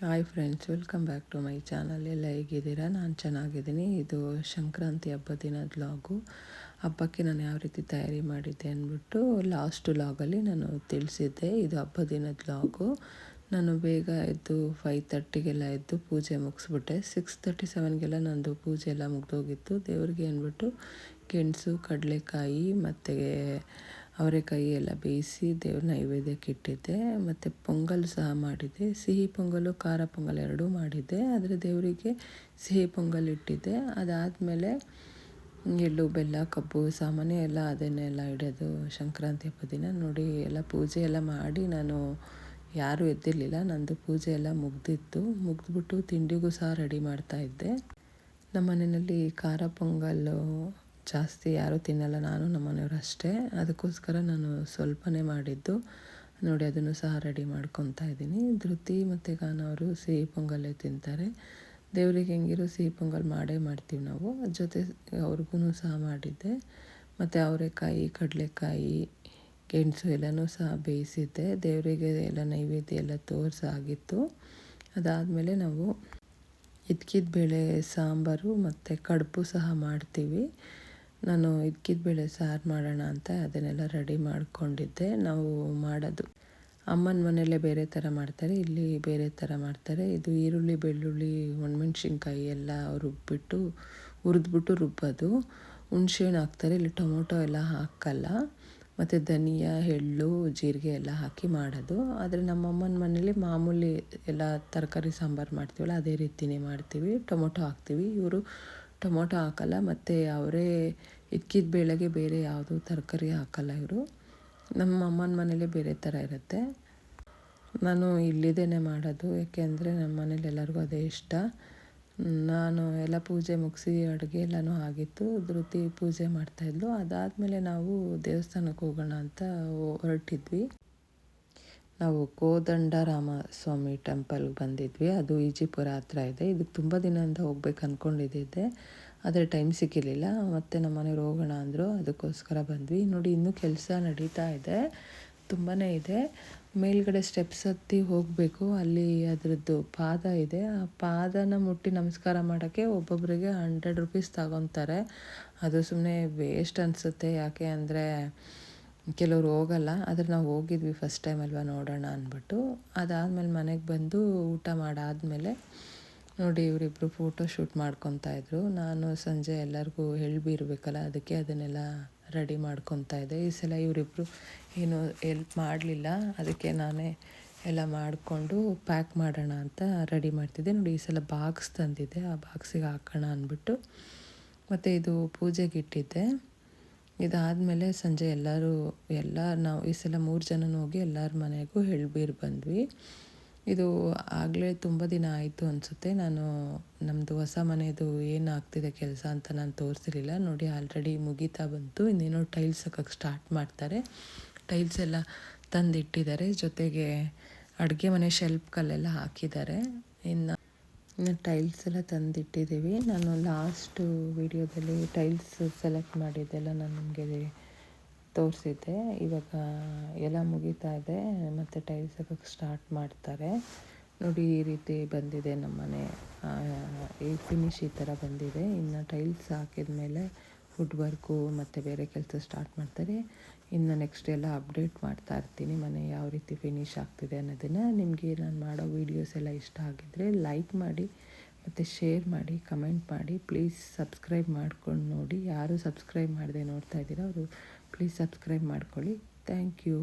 Hi friends, welcome back to my channel. ಎಲ್ಲ ಹೇಗಿದ್ದೀರಾ? ನಾನು ಚೆನ್ನಾಗಿದ್ದೀನಿ. ಇದು ಸಂಕ್ರಾಂತಿ ಹಬ್ಬದ ದಿನ ವ್ಲಾಗು. ಹಬ್ಬಕ್ಕೆ ನಾನು ಯಾವ ರೀತಿ ತಯಾರಿ ಮಾಡಿದ್ದೆ ಅಂದ್ಬಿಟ್ಟು ಲಾಸ್ಟ್ ವ್ಲಾಗಲ್ಲಿ ನಾನು ತಿಳಿಸಿದ್ದೆ. ಇದು ಹಬ್ಬದ ದಿನದ ವ್ಲಾಗು. ನಾನು ಬೇಗ ಎದ್ದು 5:30ಗೆಲ್ಲ ಎದ್ದು ಪೂಜೆ ಮುಗಿಸ್ಬಿಟ್ಟೆ. 6:37ಗೆಲ್ಲ ನಂದು ಪೂಜೆ ಎಲ್ಲ ಮುಗಿದೋಗಿತ್ತು. ದೇವ್ರಿಗೆ ಅಂದ್ಬಿಟ್ಟು ಗೆಣಸು, ಕಡಲೆಕಾಯಿ ಮತ್ತು ಅವರೆಕಾಯಿ ಎಲ್ಲ ಬೇಯಿಸಿ ದೇವ್ರ ನೈವೇದ್ಯಕ್ಕೆ ಇಟ್ಟಿದ್ದೆ. ಮತ್ತು ಪೊಂಗಲ್ ಸಹ ಮಾಡಿದ್ದೆ. ಸಿಹಿ ಪೊಂಗಲು, ಖಾರ ಪೊಂಗಲ್ ಎರಡೂ ಮಾಡಿದ್ದೆ. ಆದರೆ ದೇವರಿಗೆ ಸಿಹಿ ಪೊಂಗಲ್ ಇಟ್ಟಿದ್ದೆ. ಅದಾದಮೇಲೆ ಎಳ್ಳು, ಬೆಲ್ಲ, ಕಬ್ಬು ಸಾಮಾನ್ಯ ಎಲ್ಲ ಅದನ್ನೆಲ್ಲ ಇಡೋದು ಸಂಕ್ರಾಂತಿ ಹಬ್ಬದ ದಿನ. ನೋಡಿ, ಎಲ್ಲ ಪೂಜೆ ಎಲ್ಲ ಮಾಡಿ ನಾನು ಯಾರೂ ಎದ್ದಿರಲಿಲ್ಲ. ನಂದು ಪೂಜೆ ಎಲ್ಲ ಮುಗಿದ್ಬಿಟ್ಟು ತಿಂಡಿಗೂ ಸಹ ರೆಡಿ ಮಾಡ್ತಾಯಿದ್ದೆ. ನಮ್ಮ ಮನೆಯಲ್ಲಿ ಖಾರ ಪೊಂಗಲ್ಲು ಜಾಸ್ತಿ ಯಾರೂ ತಿನ್ನಲ್ಲ, ನಾನು ನಮ್ಮ ಮನೆಯವರು ಅಷ್ಟೇ. ಅದಕ್ಕೋಸ್ಕರ ನಾನು ಸ್ವಲ್ಪನೇ ಮಾಡಿದ್ದು. ನೋಡಿ, ಅದನ್ನು ಸಹ ರೆಡಿ ಮಾಡ್ಕೊತಾ ಇದ್ದೀನಿ. ಧೃತಿ ಮತ್ತು ಗಾನ ಅವರು ಸಿಹಿ ಪೊಂಗಲ್ಲೇ ತಿಂತಾರೆ. ದೇವರಿಗೆ ಹೆಂಗಿರೋ ಸಿಹಿ ಪೊಂಗಲ್ ಮಾಡ್ತೀವಿ ನಾವು. ಜೊತೆ ಅವ್ರಿಗೂ ಸಹ ಮಾಡಿದ್ದೆ. ಮತ್ತು ಅವರೆಕಾಯಿ, ಕಡಲೆಕಾಯಿ, ಗೆಣಸು ಎಲ್ಲನೂ ಸಹ ಬೇಯಿಸಿದ್ದೆ. ದೇವರಿಗೆ ಎಲ್ಲ ನೈವೇದ್ಯ ಎಲ್ಲ ತೋರಿಸಾಗಿತ್ತು. ಅದಾದಮೇಲೆ ನಾವು ಇದ್ಕಿದ ಬೇಳೆ ಸಾಂಬಾರು ಮತ್ತು ಕಡುಬು ಸಹ ಮಾಡ್ತೀವಿ. ನಾನು ಇದ್ಕಿದ ಬೇಳೆ ಸಾರು ಮಾಡೋಣ ಅಂತ ಅದನ್ನೆಲ್ಲ ರೆಡಿ ಮಾಡ್ಕೊಂಡಿದ್ದೆ. ನಾವು ಮಾಡೋದು ಅಮ್ಮನ ಮನೆಯಲ್ಲೇ ಬೇರೆ ಥರ ಮಾಡ್ತಾರೆ, ಇಲ್ಲಿ ಬೇರೆ ಥರ ಮಾಡ್ತಾರೆ. ಇದು ಈರುಳ್ಳಿ, ಬೆಳ್ಳುಳ್ಳಿ, ಒಣಮೆಣ್ಸಿನ್ಕಾಯಿ ಎಲ್ಲ ಹುರಿದ್ಬಿಟ್ಟು ರುಬ್ಬೋದು. ಹುಣ್ಸೆಹಣ್ಣು ಹಾಕ್ತಾರೆ, ಇಲ್ಲಿ ಟೊಮೊಟೊ ಎಲ್ಲ ಹಾಕಲ್ಲ. ಮತ್ತು ಧನಿಯಾ, ಎಳ್ಳು, ಜೀರಿಗೆ ಎಲ್ಲ ಹಾಕಿ ಮಾಡೋದು. ಆದರೆ ನಮ್ಮ ಅಮ್ಮನ ಮನೇಲಿ ಮಾಮೂಲಿ ಎಲ್ಲ ತರಕಾರಿ ಸಾಂಬಾರು ಮಾಡ್ತೀವಲ್ಲ ಅದೇ ರೀತಿಯೇ ಮಾಡ್ತೀವಿ. ಟೊಮೊಟೊ ಹಾಕ್ತೀವಿ. ಇವರು ಟೊಮೊಟೊ ಹಾಕಲ್ಲ. ಮತ್ತು ಅವರೇ ಇದ್ಕಿದ ಬೇಳೆಗೆ ಬೇರೆ ಯಾವುದೂ ತರಕಾರಿ ಹಾಕಲ್ಲ ಇವರು. ನಮ್ಮ ಅಮ್ಮನ ಮನೇಲಿ ಬೇರೆ ಥರ ಇರುತ್ತೆ. ನಾನು ಇಲ್ಲಿದ್ದೇನೆ ಮಾಡೋದು, ಏಕೆಂದರೆ ನಮ್ಮ ಮನೇಲಿ ಎಲ್ಲರಿಗೂ ಅದೇ ಇಷ್ಟ. ನಾನು ಎಲ್ಲ ಪೂಜೆ ಮುಗಿಸಿ ಅಡುಗೆ ಎಲ್ಲನೂ ಆಗಿತ್ತು. ಧೃತಿ ಪೂಜೆ ಮಾಡ್ತಾಯಿದ್ಲು. ಅದಾದಮೇಲೆ ನಾವು ದೇವಸ್ಥಾನಕ್ಕೆ ಹೋಗೋಣ ಅಂತ ಹೊರಟಿದ್ವಿ. ನಾವು ಕೋದಂಡರಾಮ ಸ್ವಾಮಿ ಟೆಂಪಲ್ಗೆ ಬಂದಿದ್ವಿ. ಅದು ಈಜಿಪುರ ಹತ್ರ ಇದೆ. ಇದಕ್ಕೆ ತುಂಬ ದಿನದಿಂದ ಹೋಗ್ಬೇಕು ಅಂದ್ಕೊಂಡಿದ್ದೆ, ಆದರೆ ಟೈಮ್ ಸಿಕ್ಕಿರಲಿಲ್ಲ. ಮತ್ತು ನಮ್ಮ ಮನೆಯವ್ರು ಹೋಗೋಣ ಅಂದರು, ಅದಕ್ಕೋಸ್ಕರ ಬಂದ್ವಿ. ನೋಡಿ, ಇನ್ನೂ ಕೆಲಸ ನಡೀತಾ ಇದೆ, ತುಂಬಾ ಇದೆ. ಮೇಲ್ಗಡೆ ಸ್ಟೆಪ್ಸ್ ಹತ್ತಿ ಹೋಗಬೇಕು. ಅಲ್ಲಿ ಅದರದ್ದು ಪಾದ ಇದೆ. ಆ ಪಾದನ ಮುಟ್ಟಿ ನಮಸ್ಕಾರ ಮಾಡೋಕ್ಕೆ ಒಬ್ಬೊಬ್ಬರಿಗೆ 100 ರೂಪೀಸ್ ತಗೊತಾರೆ. ಅದು ಸುಮ್ಮನೆ ವೇಸ್ಟ್ ಅನಿಸುತ್ತೆ. ಯಾಕೆ ಅಂದರೆ ಕೆಲವರು ಹೋಗಲ್ಲ. ಆದರೆ ನಾವು ಹೋಗಿದ್ವಿ, ಫಸ್ಟ್ ಟೈಮ್ ಅಲ್ವಾ, ನೋಡೋಣ ಅಂದ್ಬಿಟ್ಟು. ಅದಾದಮೇಲೆ ಮನೆಗೆ ಬಂದು ಊಟ ಮಾಡಾದಮೇಲೆ ನೋಡಿ, ಇವರಿಬ್ಬರು ಫೋಟೋ ಶೂಟ್ ಮಾಡ್ಕೊತಾಯಿದ್ರು. ನಾನು ಸಂಜೆ ಎಲ್ಲರಿಗೂ ಇರಬೇಕಲ್ಲ, ಅದಕ್ಕೆ ಅದನ್ನೆಲ್ಲ ರೆಡಿ ಮಾಡ್ಕೊತಾ ಇದ್ದೆ. ಈ ಸಲ ಇವರಿಬ್ಬರು ಏನು ಹೆಲ್ಪ್ ಮಾಡಲಿಲ್ಲ, ಅದಕ್ಕೆ ನಾನೇ ಎಲ್ಲ ಮಾಡಿಕೊಂಡು ಪ್ಯಾಕ್ ಮಾಡೋಣ ಅಂತ ರೆಡಿ ಮಾಡ್ತಿದ್ದೆ. ನೋಡಿ, ಈ ಸಲ ಬಾಕ್ಸ್ ತಂದಿದ್ದೆ, ಆ ಬಾಕ್ಸಿಗೆ ಹಾಕೋಣ ಅಂದ್ಬಿಟ್ಟು. ಮತ್ತು ಇದು ಪೂಜೆಗೆ ಇಟ್ಟಿದ್ದೆ. ಇದಾದಮೇಲೆ ಸಂಜೆ ನಾವು ಈ ಸಲ 3 ಜನನೂ ಹೋಗಿ ಎಲ್ಲರ ಮನೆಗೂ ಬಂದ್ವಿ. ಇದು ಆಗಲೇ ತುಂಬ ದಿನ ಆಯಿತು ಅನಿಸುತ್ತೆ. ನಾನು ನಮ್ಮದು ಹೊಸ ಮನೆಯದು ಏನು ಆಗ್ತಿದೆ ಕೆಲಸ ಅಂತ ನಾನು ತೋರಿಸಿರಲಿಲ್ಲ. ನೋಡಿ, ಆಲ್ರೆಡಿ ಮುಗೀತಾ ಬಂತು. ಇನ್ನೇನೋ ಟೈಲ್ಸ್ ಹಾಕೋಕ್ಕೆ ಸ್ಟಾರ್ಟ್ ಮಾಡ್ತಾರೆ. ಟೈಲ್ಸ್ ಎಲ್ಲ ತಂದಿಟ್ಟಿದ್ದಾರೆ. ಜೊತೆಗೆ ಅಡುಗೆ ಮನೆ ಶೆಲ್ಫ್ ಕಲ್ಲೆಲ್ಲ ಹಾಕಿದ್ದಾರೆ. ಇನ್ನು ಟೈಲ್ಸ್ ಎಲ್ಲ ತಂದಿಟ್ಟಿದ್ದೀವಿ. ನಾನು ಲಾಸ್ಟು ವಿಡಿಯೋದಲ್ಲಿ ಟೈಲ್ಸ್ ಸೆಲೆಕ್ಟ್ ಮಾಡಿದ್ದೆಲ್ಲ ನಾನು ನಿಮಗೆ ತೋರಿಸಿದ್ದೆ. ಇವಾಗ ಎಲ್ಲ ಮುಗೀತಾ ಇದೆ, ಮತ್ತು ಟೈಲ್ಸ್ ಹಾಕೋಕ್ಕೆ ಸ್ಟಾರ್ಟ್ ಮಾಡ್ತಾರೆ. ನೋಡಿ, ಈ ರೀತಿ ಬಂದಿದೆ ನಮ್ಮ ಮನೆ. ಈ ಫಿನಿಶ್ ಈ ಥರ ಬಂದಿದೆ. ಇನ್ನು ಟೈಲ್ಸ್ ಹಾಕಿದ ಮೇಲೆ ವುಡ್ ವರ್ಕು ಮತ್ತು ಬೇರೆ ಕೆಲಸ ಸ್ಟಾರ್ಟ್ ಮಾಡ್ತಾರೆ. ಇನ್ನು ನೆಕ್ಸ್ಟ್ ಎಲ್ಲ ಅಪ್ಡೇಟ್ ಮಾಡ್ತಾ ಇರ್ತೀನಿ, ಮನೆ ಯಾವ ರೀತಿ ಫಿನಿಶ್ ಆಗ್ತಿದೆ ಅನ್ನೋದನ್ನು. ನಿಮಗೆ ನಾನು ಮಾಡೋ ವೀಡಿಯೋಸ್ ಎಲ್ಲ ಇಷ್ಟ ಆಗಿದ್ದರೆ ಲೈಕ್ ಮಾಡಿ ಮತ್ತು ಶೇರ್ ಮಾಡಿ, ಕಮೆಂಟ್ ಮಾಡಿ. ಪ್ಲೀಸ್ ಸಬ್ಸ್ಕ್ರೈಬ್ ಮಾಡ್ಕೊಂಡು ನೋಡಿ. ಯಾರು ಸಬ್ಸ್ಕ್ರೈಬ್ ಮಾಡದೆ ನೋಡ್ತಾ ಇದ್ದೀರಾ ಅವರು ಪ್ಲೀಸ್ ಸಬ್ಸ್ಕ್ರೈಬ್ ಮಾಡ್ಕೊಳ್ಳಿ. Thank you.